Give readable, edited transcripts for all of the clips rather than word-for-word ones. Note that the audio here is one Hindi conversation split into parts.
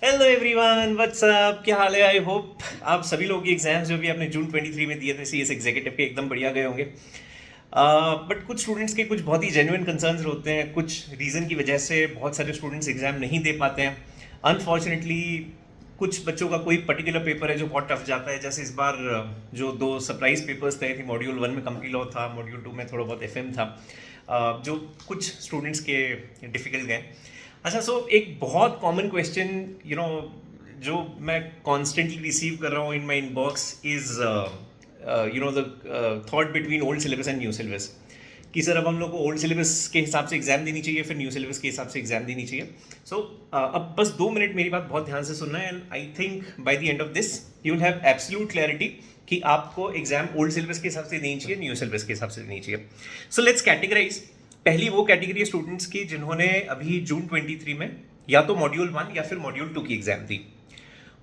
हेलो एवरीवन, व्हाट्स अप, क्या हाल है। आई होप आप सभी लोगों की एग्जाम्स जो भी आपने जून 23 में दिए थे सीएस एग्जीक्यूटिव के एकदम बढ़िया गए होंगे। बट कुछ स्टूडेंट्स के कुछ बहुत ही जेन्युइन कंसर्न्स होते हैं, कुछ रीज़न की वजह से बहुत सारे स्टूडेंट्स एग्जाम नहीं दे पाते हैं। अनफॉर्चुनेटली कुछ बच्चों का कोई पर्टिकुलर पेपर है जो बहुत टफ जाता है। जैसे इस बार जो दो सरप्राइज पेपर्स तय थे, मॉड्यूल 1 में कंपनी लॉ था, मॉड्यूल 2 में थोड़ा बहुत एफएम था, जो कुछ स्टूडेंट्स के डिफिकल्ट गए। अच्छा, सो एक बहुत कॉमन क्वेश्चन जो मैं कॉन्स्टेंटली रिसीव कर रहा हूँ in my inbox is the thought between old syllabus and new syllabus, कि सर अब हम लोग को ओल्ड सिलेबस के हिसाब से एग्जाम देनी चाहिए, फिर न्यू सिलेबस के हिसाब से एग्जाम देनी चाहिए। सो अब बस 2 मिनट मेरी बात बहुत ध्यान से सुनना है, and I think by the end of this you will have absolute clarity कि आपको एग्जाम ओल्ड सिलेबस के हिसाब से देनी चाहिए, न्यू सिलेबस के हिसाब से देनी चाहिए। So let's categorise. पहली वो कैटेगरी स्टूडेंट्स की जिन्होंने अभी जून 23 में या तो मॉड्यूल 1 या फिर मॉड्यूल 2 की एग्जाम दी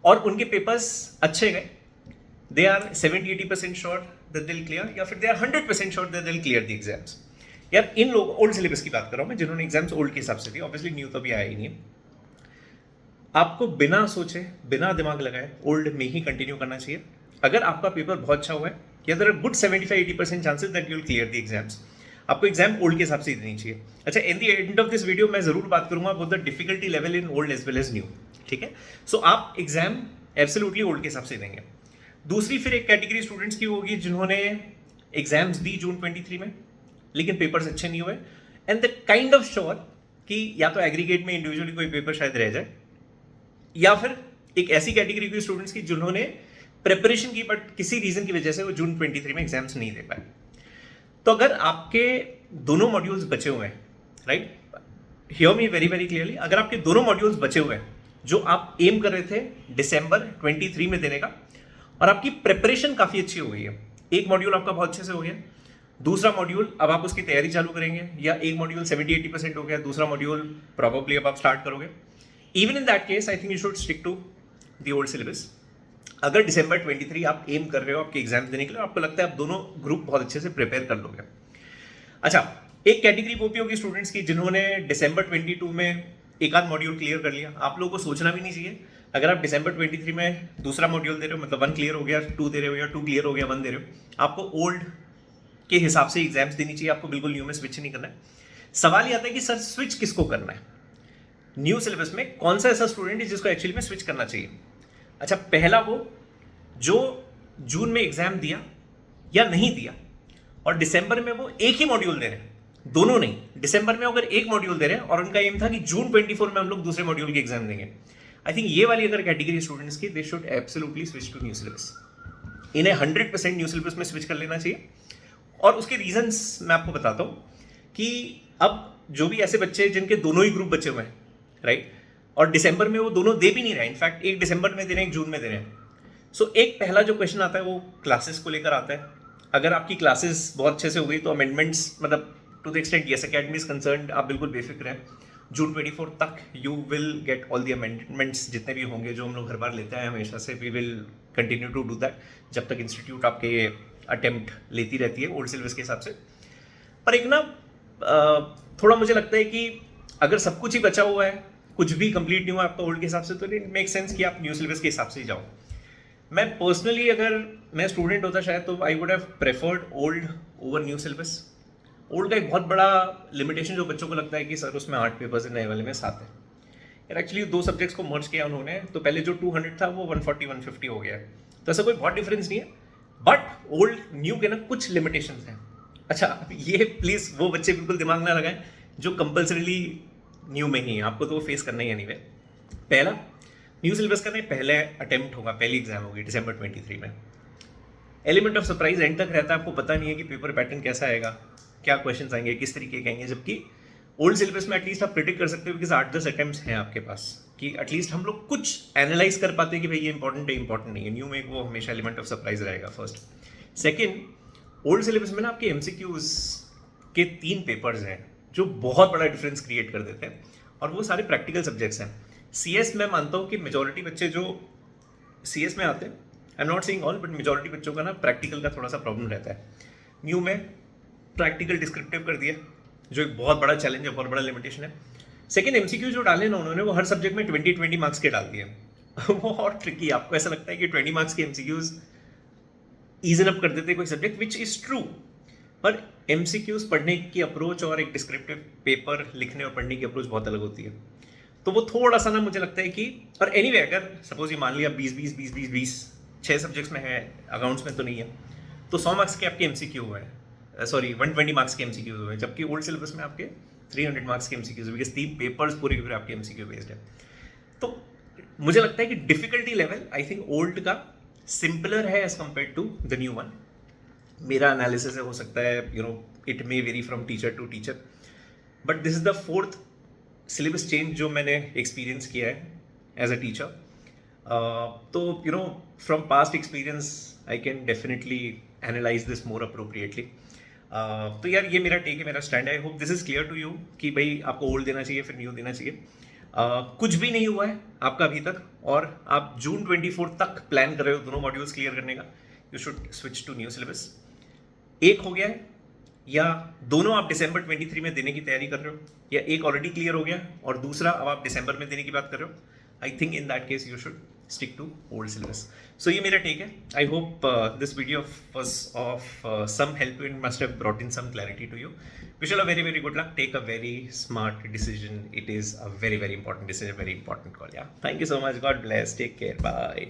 और उनके पेपर्स अच्छे गए। They are 70-80% sure that they will clear, या फिर they are 100% sure that they will clear the exams. यार इन लोग ओल्ड सिलेबस की बात कर रहा हूं मैं, जिन्होंने एग्जाम्स ओल्ड के हिसाब से दी, ऑब्वियसली न्यू तो अभी आया ही नहीं है। आपको बिना सोचे बिना दिमाग लगाए ओल्ड में ही कंटिन्यू करना चाहिए। अगर आपका पेपर बहुत अच्छा हुआ है, या there are good 75-80% chances that you will clear the exams, आपको एग्जाम ओल्ड के हिसाब से ही देनी चाहिए। अच्छा, in the end of this video मैं जरूर बात करूंगा about the difficulty level in old as well as new. ठीक है, सो आप एग्जाम एब्सोल्युटली ओल्ड के हिसाब से देंगे। दूसरी फिर एक कैटेगरी स्टूडेंट्स की होगी जिन्होंने एग्जाम्स दी जून 23 में लेकिन पेपर्स अच्छे नहीं हुए, and the kind of sure कि या तो एग्रीगेट में इंडिविजुअली कोई पेपर शायद रह जाए, या फिर एक ऐसी कैटेगरी की स्टूडेंट्स की जिन्होंने प्रिपरेशन की बट किसी रीजन की वजह से वो जून 23 में एग्जाम्स नहीं दे पाए। तो अगर आपके दोनों मॉड्यूल्स बचे हुए हैं, right, hear me very very clearly, अगर आपके दोनों मॉड्यूल्स बचे हुए हैं जो आप एम कर रहे थे दिसंबर 23 में देने का, और आपकी प्रिपरेशन काफी अच्छी हो गई है, एक मॉड्यूल आपका बहुत अच्छे से हो गया, दूसरा मॉड्यूल अब आप उसकी तैयारी चालू करेंगे, या एक मॉड्यूल 70-80% हो गया, दूसरा मॉड्यूल प्रॉबेबली अब आप स्टार्ट करोगे, even in that case I think you should stick to the old syllabus. अगर दिसंबर 23 आप एम कर रहे हो आपके एग्जाम देने के लिए, आपको लगता है आप दोनों ग्रुप बहुत अच्छे से प्रिपेयर कर लोगे। अच्छा, एक कैटेगरी वो भी होगी स्टूडेंट्स की जिन्होंने दिसंबर 22 में एक आध मॉड्यूल क्लियर कर लिया। आप लोगों को सोचना भी नहीं चाहिए, अगर आप दिसंबर 23 में दूसरा मॉड्यूल दे रहे हो, मतलब 1 क्लियर हो गया, 2 दे रहे हो, या 2 क्लियर हो गया, 1 दे रहे हो, आपको ओल्ड के हिसाब से एग्जाम्स देनी चाहिए, आपको बिल्कुल न्यू में स्विच नहीं करना है। सवाल ये आता है कि सर स्विच किसको करना है न्यू सिलेबस में, कौन सा ऐसा स्टूडेंट है जिसको एक्चुअली में स्विच करना चाहिए। अच्छा, पहला वो जो जून में एग्जाम दिया या नहीं दिया और दिसंबर में वो एक ही मॉड्यूल दे रहे हैं, दोनों नहीं, दिसंबर में अगर एक मॉड्यूल दे रहे हैं और उनका एम था कि जून 24 में हम लोग दूसरे मॉड्यूल की एग्जाम देंगे, आई थिंक ये वाली अगर कैटेगरी स्टूडेंट्स की, they should absolutely switch to new syllabus. इन्हें 100% न्यू सिलेबस में स्विच कर लेना चाहिए, और उसके रीजंस मैं आपको बताता हूं कि अब जो भी ऐसे बच्चे जिनके दोनों ही ग्रुप बचे हुए हैं, राइट, और दिसंबर में वो दोनों दे भी नहीं रहे, इनफैक्ट एक दिसंबर में दे रहे हैं, एक जून में दे रहे हैं। सो एक पहला जो क्वेश्चन आता है वो क्लासेस को लेकर आता है। अगर आपकी क्लासेस बहुत अच्छे से हो गई तो अमेंडमेंट्स, मतलब to the extent Yes Academy is concerned, आप बिल्कुल बेफिक्र हैं, जून 24 तक you will get all the amendments जितने भी होंगे जो हम लोग हर बार लेते हैं हमेशा से, we will continue to do that जब तक इंस्टीट्यूट आपके अटेम्प्ट लेती रहती है ओल्ड सिलेबस के हिसाब से। पर एक ना थोड़ा मुझे लगता है कि अगर सब कुछ ही बचा हुआ है, कुछ भी कंप्लीट नहीं हुआ आपका ओल्ड के हिसाब से, तो इट मेक सेंस कि आप न्यू सिलेबस के हिसाब से ही जाओ। मैं पर्सनली अगर मैं स्टूडेंट होता शायद तो I would have preferred old over new syllabus. Old का एक बहुत बड़ा लिमिटेशन जो बच्चों को लगता है कि सर उसमें 8 पेपर्स है, नए वाले में 7 है। यार एक्चुअली 2 सब्जेक्ट्स को मर्ज किया उन्होंने, तो पहले जो 200 था वो 140-150 हो गया है, तो ऐसा कोई बहुत डिफरेंस नहीं है, बट ओल्ड न्यू के ना कुछ लिमिटेशन हैं। अच्छा, ये प्लीज़ वो बच्चे बिल्कुल दिमाग ना लगाएं जो कंपल्सरीली न्यू में ही है, आपको तो वो फेस करना ही है। एनीवे, पहला न्यू सिलेबस का नहीं, पहले अटेम्प्ट होगा, पहली एग्जाम होगी दिसंबर 23 में। एलिमेंट ऑफ सरप्राइज एंड तक रहता है, आपको पता नहीं है कि पेपर पैटर्न कैसा आएगा, क्या क्वेश्चंस आएंगे, किस तरीके के आएंगे, जबकि ओल्ड सिलेबस में एटलीस्ट आप प्रिडिक्ट कर सकते हो बिकॉज 8-10 अटेम्प्ट्स हैं आपके पास, कि एटलीस्ट हम लोग कुछ एनालाइज कर पाते हैं कि भाई ये इंपॉर्टेंट है, इंपॉर्टेंट नहीं है। न्यू में वो हमेशा एलिमेंट ऑफ सरप्राइज रहेगा फर्स्ट। सेकेंड, ओल्ड सिलेबस में ना आपके एमसीक्यूज के 3 पेपर्स हैं जो बहुत बड़ा डिफरेंस क्रिएट कर देते हैं, और वो सारे प्रैक्टिकल सब्जेक्ट्स हैं। सीएस मैं मानता हूँ कि मेजॉरिटी बच्चे जो सीएस में आते हैं, I am not saying all, but majority बच्चों का ना प्रैक्टिकल का थोड़ा सा प्रॉब्लम रहता है। न्यू में प्रैक्टिकल डिस्क्रिप्टिव कर दिया, जो एक बहुत बड़ा चैलेंज है, बहुत बड़ा लिमिटेशन है। सेकेंड एमसीक्यू जो डाले ना उन्होंने वो हर सब्जेक्ट में 20 मार्क्स के डाल दिए वो और ट्रिकी। आपको ऐसा लगता है कि 20 मार्क्स के एमसीक्यूज ईजन अप कर देते कोई सब्जेक्ट, विच इज ट्रू, पर एमसीक्यूज पढ़ने की अप्रोच और एक डिस्क्रिप्टिव पेपर लिखने और पढ़ने की अप्रोच बहुत अलग होती है। तो वो थोड़ा सा ना मुझे लगता है कि, और एनीवे अगर सपोज ये मान लिया 20 6 सब्जेक्ट्स में है, अकाउंट्स में तो नहीं है, तो 100 मार्क्स के आपके एमसीक्यू हुए हैं, सॉरी 120 मार्क्स के एमसीक्यू हुए हैं, जबकि ओल्ड सिलेबस में आपके 300 मार्क्स के एमसीक्यूज, बिकॉज 3 पेपर्स पूरे के पूरे आपके एमसीक्यू बेस्ड है। तो मुझे लगता है कि difficulty level I think old का सिंपलर है as compared to the new one. मेरा एनालिसिस है, हो सकता है it may vary from teacher to teacher, but this is the 4th syllabus change जो मैंने एक्सपीरियंस किया है एज अ टीचर। तो from past experience I can definitely analyse this more appropriately. तो यार ये मेरा टेक है, मेरा स्टैंड है। I hope this is clear to you कि भाई आपको ओल्ड देना चाहिए फिर न्यू देना चाहिए। कुछ भी नहीं हुआ है आपका अभी तक, और आप जून 24 तक प्लान कर रहे हो दोनों मॉड्यूल्स क्लियर करने का, you should switch to new syllabus. एक हो गया है, या दोनों आप दिसंबर 23 में देने की तैयारी कर रहे हो, या एक ऑलरेडी क्लियर हो गया और दूसरा अब आप दिसंबर में देने की बात कर रहे हो, I think in that case you should stick to old syllabus. So ये मेरा टेक है। I hope this video was of some help and must have brought in some clarity to you. Wish you a very, very good luck. Take a very smart decision. It is a very, very important decision, very important call. Yeah. Thank you so much. God bless. Take care. Bye.